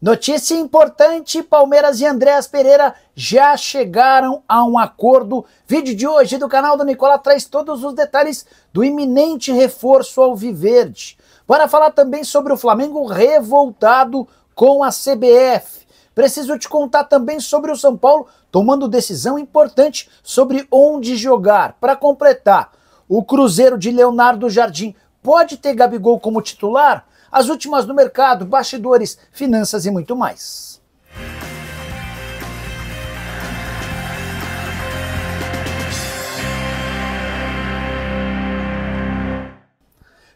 Notícia importante, Palmeiras e Andréas Pereira já chegaram a um acordo. Vídeo de hoje do canal do Nicola traz todos os detalhes do iminente reforço alviverde. Bora falar também sobre o Flamengo revoltado com a CBF. Preciso te contar também sobre o São Paulo tomando decisão importante sobre onde jogar. Para completar, o Cruzeiro de Leonardo Jardim pode ter Gabigol como titular? As últimas no mercado, bastidores, finanças e muito mais.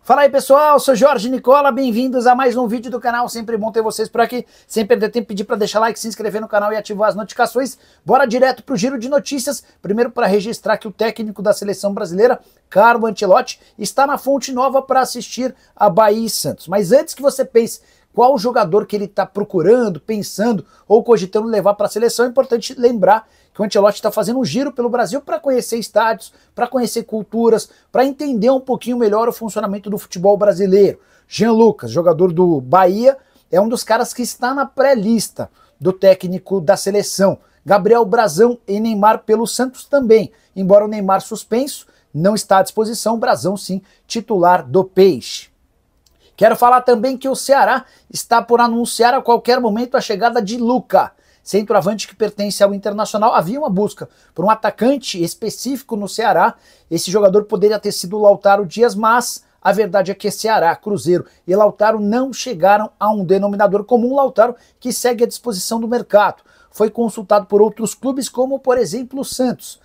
Fala aí pessoal, sou Jorge Nicola, bem-vindos a mais um vídeo do canal, sempre bom ter vocês por aqui, sem perder tempo, pedir para deixar like, se inscrever no canal e ativar as notificações. Bora direto pro giro de notícias, primeiro para registrar que o técnico da seleção brasileira, Carlo Ancelotti, está na Fonte Nova para assistir a Bahia e Santos. Mas antes que você pense qual jogador que ele está procurando, pensando ou cogitando levar para a seleção, é importante lembrar que o Ancelotti está fazendo um giro pelo Brasil para conhecer estádios, para conhecer culturas, para entender um pouquinho melhor o funcionamento do futebol brasileiro. Jean Lucas, jogador do Bahia, é um dos caras que está na pré-lista do técnico da seleção. Gabriel Brazão e Neymar pelo Santos também. Embora o Neymar suspenso, não está à disposição, o Brazão sim, titular do Peixe. Quero falar também que o Ceará está por anunciar a qualquer momento a chegada de Luca, centroavante que pertence ao Internacional. Havia uma busca por um atacante específico no Ceará. Esse jogador poderia ter sido o Lautaro Dias, mas a verdade é que Ceará, Cruzeiro e Lautaro não chegaram a um denominador comum. Lautaro que segue à disposição do mercado. Foi consultado por outros clubes, como por exemplo o Santos.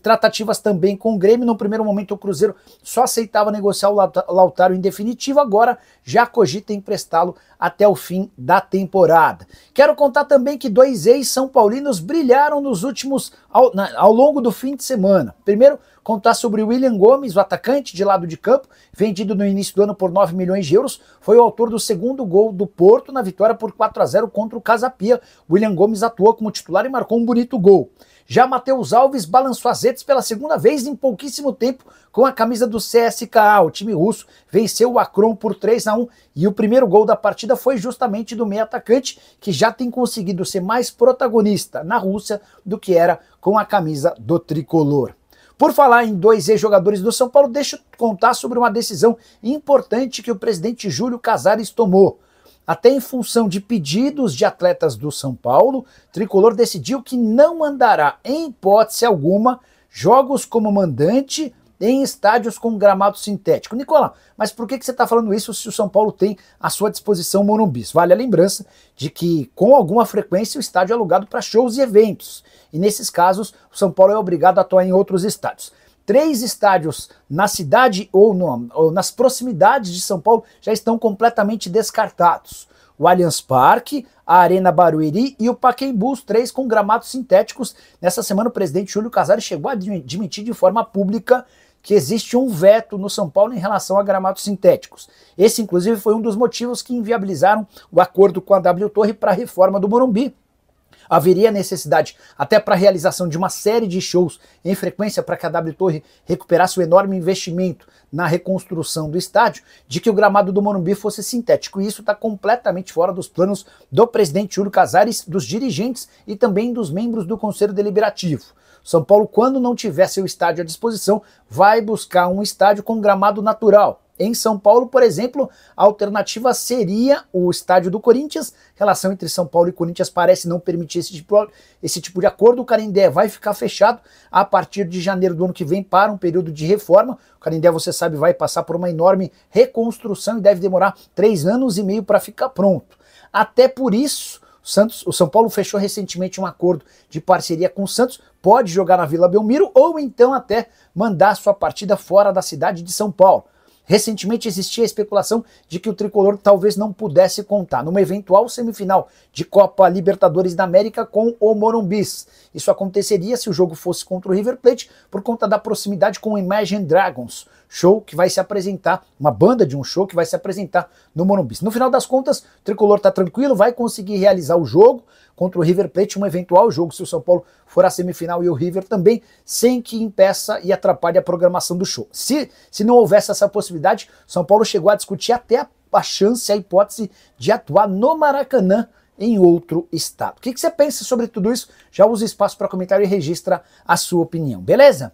Tratativas também com o Grêmio. No primeiro momento o Cruzeiro só aceitava negociar o Lautaro em definitivo, agora já cogita emprestá-lo até o fim da temporada. Quero contar também que dois ex-são paulinos brilharam nos últimos, ao longo do fim de semana. Primeiro, contar sobre o William Gomes, o atacante de lado de campo, vendido no início do ano por 9 milhões de euros, foi o autor do segundo gol do Porto na vitória por 4-0 contra o Casa Pia. William Gomes atuou como titular e marcou um bonito gol. Já Matheus Alves balançou as redes pela segunda vez em pouquíssimo tempo com a camisa do CSKA. O time russo venceu o Akron por 3-1 e o primeiro gol da partida foi justamente do meio atacante, que já tem conseguido ser mais protagonista na Rússia do que era com a camisa do tricolor. Por falar em dois ex-jogadores do São Paulo, deixa eu contar sobre uma decisão importante que o presidente Júlio Casares tomou. Até em função de pedidos de atletas do São Paulo, o tricolor decidiu que não mandará, em hipótese alguma, jogos como mandante em estádios com gramado sintético. Nicola, mas por que você está falando isso se o São Paulo tem à sua disposição o Morumbi? Vale a lembrança de que, com alguma frequência, o estádio é alugado para shows e eventos. E nesses casos, o São Paulo é obrigado a atuar em outros estádios. 3 estádios na cidade ou nas proximidades de São Paulo já estão completamente descartados. O Allianz Parque, a Arena Barueri e o Pacaembu, os 3 com gramados sintéticos. Nessa semana o presidente Júlio Casares chegou a admitir de forma pública que existe um veto no São Paulo em relação a gramados sintéticos. Esse inclusive foi um dos motivos que inviabilizaram o acordo com a W Torre para a reforma do Morumbi. Haveria necessidade, até para a realização de uma série de shows em frequência para que a W Torre recuperasse o enorme investimento na reconstrução do estádio, de que o gramado do Morumbi fosse sintético. E isso está completamente fora dos planos do presidente Júlio Casares, dos dirigentes e também dos membros do Conselho Deliberativo. São Paulo, quando não tiver seu estádio à disposição, vai buscar um estádio com gramado natural. Em São Paulo, por exemplo, a alternativa seria o estádio do Corinthians. A relação entre São Paulo e Corinthians parece não permitir esse tipo de acordo. O Canindé vai ficar fechado a partir de janeiro do ano que vem para um período de reforma. O Canindé, você sabe, vai passar por uma enorme reconstrução e deve demorar 3 anos e meio para ficar pronto. Até por isso, o São Paulo fechou recentemente um acordo de parceria com o Santos, pode jogar na Vila Belmiro ou então até mandar sua partida fora da cidade de São Paulo. Recentemente existia a especulação de que o tricolor talvez não pudesse contar numa eventual semifinal de Copa Libertadores da América com o Morumbi. Isso aconteceria se o jogo fosse contra o River Plate por conta da proximidade com o Imagine Dragons, show que vai se apresentar, uma banda de um show que vai se apresentar no Morumbi. No final das contas, o tricolor está tranquilo, vai conseguir realizar o jogo contra o River Plate, um eventual jogo se o São Paulo for à semifinal e o River também, sem que impeça e atrapalhe a programação do show. Se não houvesse essa possibilidade, São Paulo chegou a discutir até a chance, a hipótese de atuar no Maracanã em outro estado. O que você pensa sobre tudo isso? Já usa espaço para comentário e registra a sua opinião, beleza?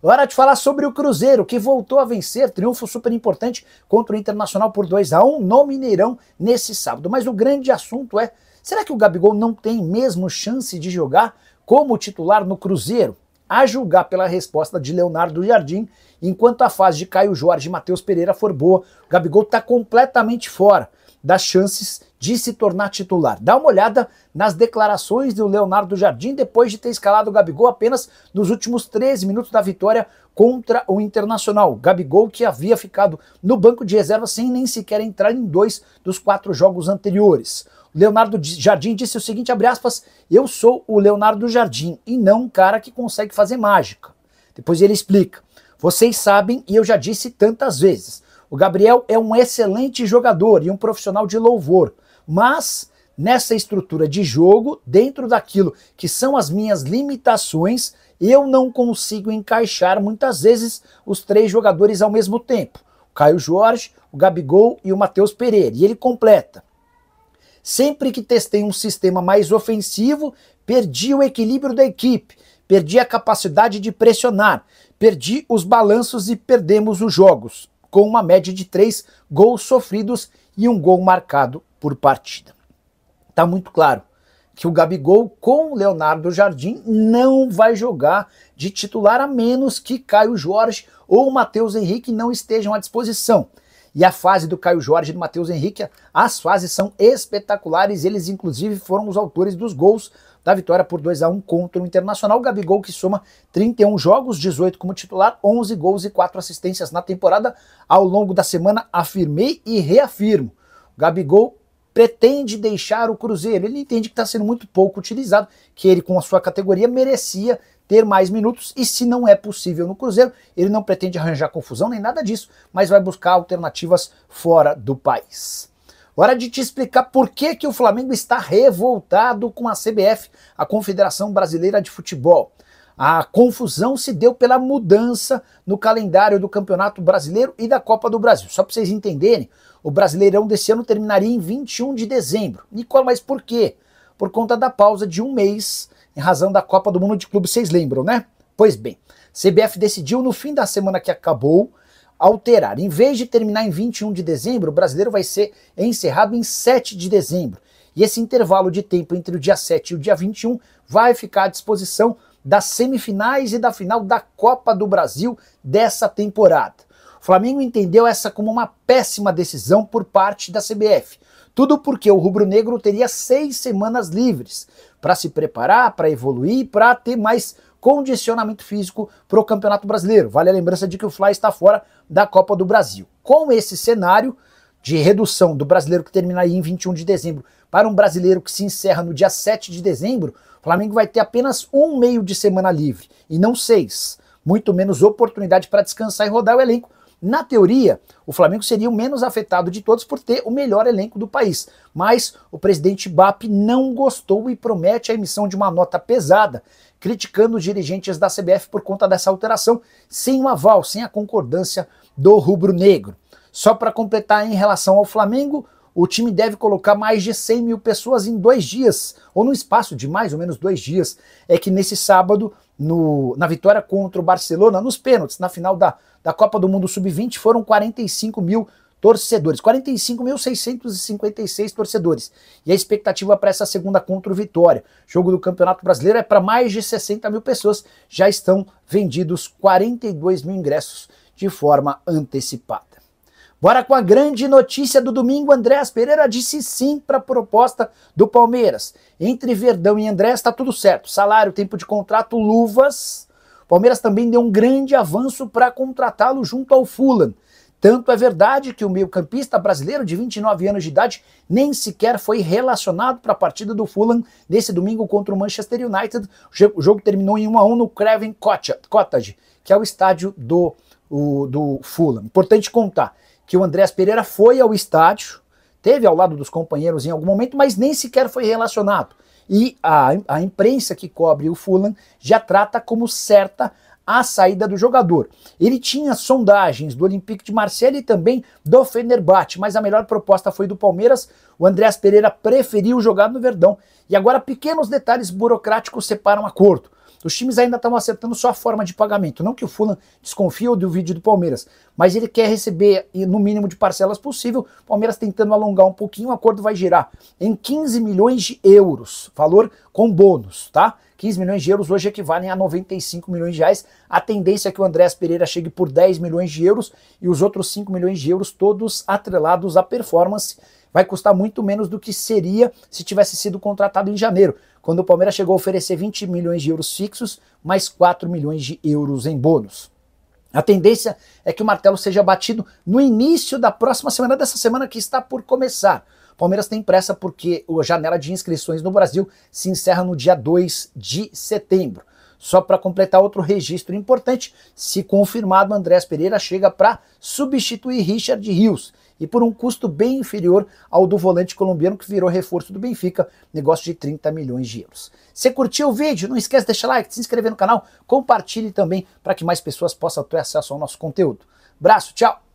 Hora de falar sobre o Cruzeiro, que voltou a vencer, triunfo super importante contra o Internacional por 2-1 no Mineirão nesse sábado. Mas o grande assunto é, será que o Gabigol não tem mesmo chance de jogar como titular no Cruzeiro? A julgar pela resposta de Leonardo Jardim, enquanto a fase de Caio Jorge e Matheus Pereira for boa, o Gabigol está completamente fora das chances de se tornar titular. Dá uma olhada nas declarações do Leonardo Jardim depois de ter escalado o Gabigol apenas nos últimos 13 minutos da vitória contra o Internacional. Gabigol que havia ficado no banco de reserva sem nem sequer entrar em 2 dos 4 jogos anteriores. Leonardo Jardim disse o seguinte, abre aspas, eu sou o Leonardo Jardim e não um cara que consegue fazer mágica. Depois ele explica, vocês sabem e eu já disse tantas vezes, o Gabriel é um excelente jogador e um profissional de louvor, mas nessa estrutura de jogo, dentro daquilo que são as minhas limitações, eu não consigo encaixar muitas vezes os 3 jogadores ao mesmo tempo. O Caio Jorge, o Gabigol e o Matheus Pereira. E ele completa. Sempre que testei um sistema mais ofensivo, perdi o equilíbrio da equipe, perdi a capacidade de pressionar, perdi os balanços e perdemos os jogos, com uma média de 3 gols sofridos e 1 gol marcado por partida. Tá muito claro que o Gabigol com o Leonardo Jardim não vai jogar de titular a menos que Caio Jorge ou o Matheus Henrique não estejam à disposição. E a fase do Caio Jorge e do Matheus Henrique, as fases são espetaculares, eles inclusive foram os autores dos gols da vitória por 2-1 contra o Internacional. O Gabigol que soma 31 jogos, 18 como titular, 11 gols e 4 assistências na temporada. Ao longo da semana afirmei e reafirmo, o Gabigol pretende deixar o Cruzeiro, ele entende que está sendo muito pouco utilizado, que ele com a sua categoria merecia ter mais minutos e se não é possível no Cruzeiro, ele não pretende arranjar confusão nem nada disso, mas vai buscar alternativas fora do país. Hora de te explicar por que o Flamengo está revoltado com a CBF, a Confederação Brasileira de Futebol. A confusão se deu pela mudança no calendário do Campeonato Brasileiro e da Copa do Brasil. Só para vocês entenderem, o Brasileirão desse ano terminaria em 21 de dezembro. Nicola, mas por quê? Por conta da pausa de 1 mês em razão da Copa do Mundo de Clubes, vocês lembram, né? Pois bem, CBF decidiu no fim da semana que acabou alterar. Em vez de terminar em 21 de dezembro, o Brasileiro vai ser encerrado em 7 de dezembro. E esse intervalo de tempo entre o dia 7 e o dia 21 vai ficar à disposição das semifinais e da final da Copa do Brasil dessa temporada. O Flamengo entendeu essa como uma péssima decisão por parte da CBF. Tudo porque o rubro-negro teria 6 semanas livres para se preparar, para evoluir, para ter mais condicionamento físico para o Campeonato Brasileiro. Vale a lembrança de que o Fly está fora da Copa do Brasil. Com esse cenário de redução do brasileiro que terminaria em 21 de dezembro para um brasileiro que se encerra no dia 7 de dezembro, o Flamengo vai ter apenas 1 meio de semana livre e não 6. Muito menos oportunidade para descansar e rodar o elenco. Na teoria, o Flamengo seria o menos afetado de todos por ter o melhor elenco do país, mas o presidente BAP não gostou e promete a emissão de uma nota pesada, criticando os dirigentes da CBF por conta dessa alteração, sem o aval, sem a concordância do rubro-negro. Só para completar em relação ao Flamengo, o time deve colocar mais de 100 mil pessoas em 2 dias, ou no espaço de mais ou menos 2 dias. É que nesse sábado, na vitória contra o Barcelona, nos pênaltis, na final da Copa do Mundo Sub-20, foram 45 mil torcedores, 45.656 torcedores. E a expectativa para essa segunda contra o Vitória, jogo do Campeonato Brasileiro, é para mais de 60 mil pessoas. Já estão vendidos 42 mil ingressos de forma antecipada. Bora com a grande notícia do domingo. Andréas Pereira disse sim para a proposta do Palmeiras. Entre Verdão e Andréas está tudo certo. Salário, tempo de contrato, luvas. O Palmeiras também deu um grande avanço para contratá-lo junto ao Fulham. Tanto é verdade que o meio-campista brasileiro de 29 anos de idade nem sequer foi relacionado para a partida do Fulham nesse domingo contra o Manchester United. O jogo terminou em 1-1 no Craven Cottage, que é o estádio do Fulham. Importante contar que o Andréas Pereira foi ao estádio, teve ao lado dos companheiros em algum momento, mas nem sequer foi relacionado. E a imprensa que cobre o Fulham já trata como certa a saída do jogador. Ele tinha sondagens do Olympique de Marseille e também do Fenerbahçe, mas a melhor proposta foi do Palmeiras. O Andreas Pereira preferiu jogar no Verdão e agora pequenos detalhes burocráticos separam acordo. Os times ainda estão acertando só a forma de pagamento. Não que o Fulham desconfie do vídeo do Palmeiras, mas ele quer receber no mínimo de parcelas possível. O Palmeiras tentando alongar um pouquinho, o acordo vai girar em 15 milhões de euros, valor com bônus, tá? 15 milhões de euros hoje equivalem a 95 milhões de reais. A tendência é que o Andreas Pereira chegue por 10 milhões de euros e os outros 5 milhões de euros todos atrelados à performance. Vai custar muito menos do que seria se tivesse sido contratado em janeiro, quando o Palmeiras chegou a oferecer 20 milhões de euros fixos, mais 4 milhões de euros em bônus. A tendência é que o martelo seja batido no início da próxima semana, dessa semana que está por começar. O Palmeiras tem pressa porque a janela de inscrições no Brasil se encerra no dia 2 de setembro. Só para completar outro registro importante, se confirmado, Andreas Pereira chega para substituir Richard Rios e por um custo bem inferior ao do volante colombiano que virou reforço do Benfica, negócio de 30 milhões de euros. Se curtiu o vídeo, não esquece de deixar like, se inscrever no canal, compartilhe também para que mais pessoas possam ter acesso ao nosso conteúdo. Abraço, tchau!